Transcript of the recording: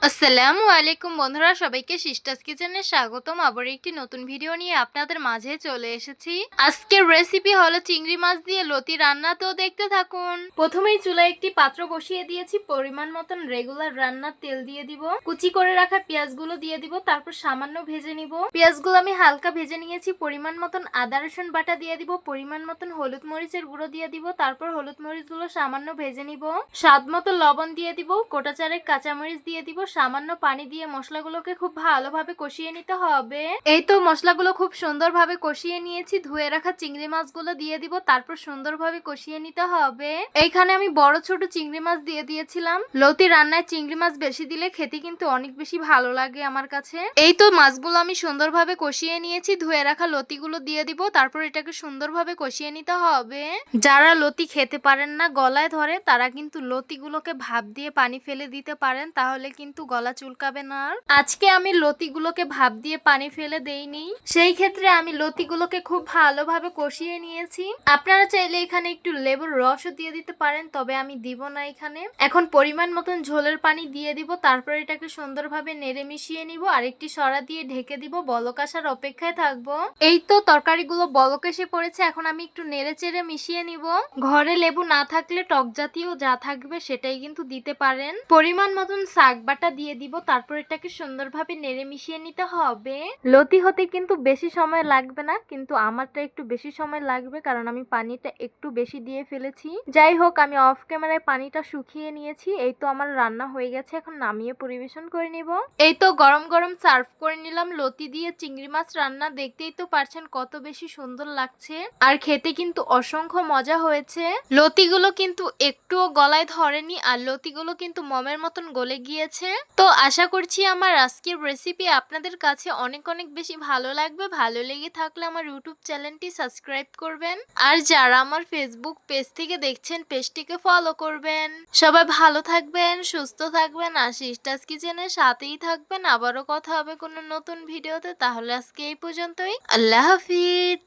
আসসালামু আলাইকুম বন্ধুরা, সবাইকে সিস্টার্স কিচেনে স্বাগতম। আবার একটি নতুন ভিডিও নিয়ে আপনাদের মাঝে চলে এসেছি। আজকের রেসিপি হলো চিংড়ি মাছ দিয়ে লতি রান্না, তো দেখতে থাকুন। প্রথমেই চুলায় একটি পাত্র বসিয়ে দিয়েছি, পরিমাণ মতন রেগুলার রান্নার তেল দিয়ে দিব, কুচি করে রাখা পেঁয়াজগুলো দিয়ে দিব, তারপর সামান্য ভেজে নিব। পেঁয়াজগুলো আমি হালকা ভেজে নিয়েছি। পরিমাণ মতন আদা রসুন বাটা দিয়ে দিব, পরিমাণ মতন হলুদ মরিচের গুঁড়ো দিয়ে দিব, তারপর হলুদ মরিচগুলো সামান্য ভেজে নিব। স্বাদ মতো লবণ দিয়ে দিব, গোটা চারেক কাঁচামরিচ দিয়ে দিব, সামান্য পানি দিয়ে মশলাগুলোকে খুব ভালোভাবে কষিয়ে নিতে হবে। এই তো মশলাগুলো খুব সুন্দরভাবে কষিয়ে নিয়েছি। ধুয়ে রাখা চিংড়ি মাছগুলো দিয়ে দিব, তারপর সুন্দরভাবে কষিয়ে নিতে হবে। এইখানে আমি বড় ছোট চিংড়ি মাছ দিয়ে দিয়েছিলাম। লতি রান্নায় চিংড়ি মাছ বেশি দিলে খেতে কিন্তু অনেক বেশি ভালো লাগে আমার কাছে। এই তো মাছগুলো আমি সুন্দরভাবে কষিয়ে নিয়েছি। ধুয়ে রাখা লতিগুলো দিয়ে দিব, তারপর এটাকে সুন্দরভাবে কষিয়ে নিতে হবে। যারা লতি খেতে পারেন না, গলায় ধরে, তারা কিন্তু লতিগুলোকে ভাপ দিয়ে পানি ফেলে দিতে পারেন, তাহলে কিন্তু গলা চুলকাবে না। আজকে আমি লতিগুলোকে ভাপ দিয়ে পানি ফেলে দেইনি, সেই ক্ষেত্রে আমি লতিগুলোকে খুব ভালোভাবে কষিয়ে নিয়েছি। আপনারা চাইলে এখানে একটু লেবুর রসও দিয়ে দিতে পারেন, তবে আমি দিব না এখানে। এখন পরিমাণ মতন ঝোলের পানি দিয়ে দিব, তারপর এটাকে সুন্দরভাবে নেড়ে মিশিয়ে নিব। আরেকটি সরা দিয়ে ঢেকে দিব, বলক আসার অপেক্ষায় থাকবো। এই তো তরকারিগুলো বলক এসে পড়েছে, এখন আমি একটু নেড়ে চেড়ে মিশিয়ে নিব। ঘরে লেবু না থাকলে টক জাতীয় যা থাকবে সেটাই কিন্তু দিতে পারেন। পরিমাণ মতন শাক বাটা দিয়ে দিব, তারপর এটাকে সুন্দরভাবে নেড়ে মিশিয়ে নিতে হবে। লতি হতে কিন্তু বেশি সময় লাগবে না, কিন্তু আমারটা একটু বেশি সময় লাগবে, কারণ আমি পানিটা একটু বেশি দিয়ে ফেলেছি। যাই হোক, আমি অফ ক্যামেরায় পানিটা শুকিয়ে নিয়েছি। এই তো আমার রান্না হয়ে গেছে, এখন নামিয়ে পরিবেশন করে নিব। এই তো গরম গরম সার্ভ করে নিলাম লতি দিয়ে চিংড়ি মাছ রান্না। দেখতেই তো পারছেন কত বেশি সুন্দর লাগছে, আর খেতে কিন্তু অসংখ্য মজা হয়েছে। লতিগুলো কিন্তু একটুও গলায় ধরেনি, আর লতিগুলো কিন্তু মমের মতন গলে গিয়েছে। তো আশা করছি আমার আজকের রেসিপি আপনাদের কাছে অনেক অনেক বেশি ভালো লাগবে। ভালো লেগে থাকলে আমার ইউটিউব চ্যানেলটি সাবস্ক্রাইব করবেন, আর যারা আমার ফেসবুক পেজ থেকে দেখছেন পেজটিকে ফলো করবেন। সবাই ভালো থাকবেন, সুস্থ থাকবেন, আর সিস্টার্স কিচেনের সাথেই থাকবেন। আবারও কথা হবে কোনো নতুন ভিডিওতে। তাহলে আজকে এই পর্যন্তই। আল্লাহ হাফিজ।